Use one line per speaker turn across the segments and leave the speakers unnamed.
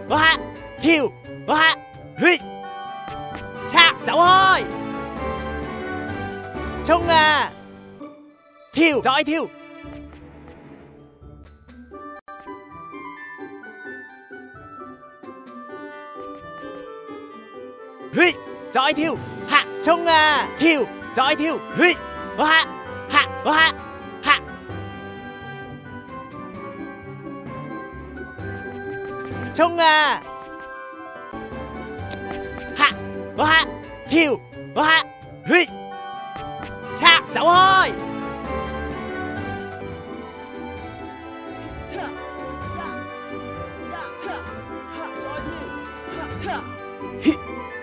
哇！跳！哇！嘿！拆走開！衝啊！跳！再跳！嘿！再跳！嚇！衝啊！跳！再跳！嘿！哇！嚇！哇！嚇！衝啊！嚇！哇！跳！哇！嘿！拆走開！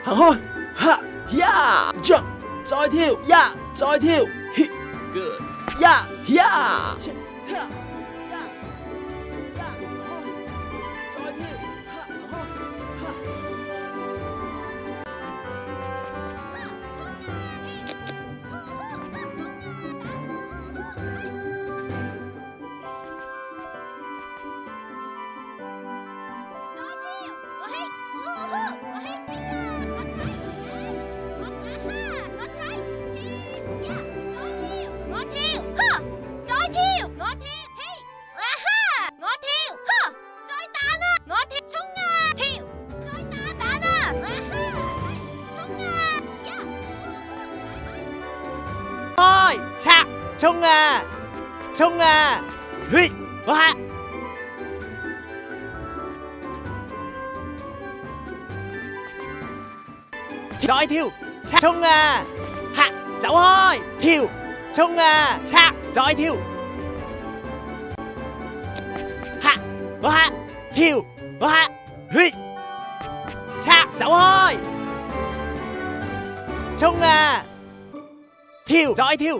行開，哈呀 jump， 再跳呀，再跳 hit good 呀呀，切哈呀呀，再跳哈哈哈。
開！拆！衝啊！衝啊！嘿！哇！再跳！拆！衝啊！嚇！走開！跳！衝啊！拆！再跳！嚇！哇！跳！哇！嘿！拆！走開！衝啊！跳！再跳！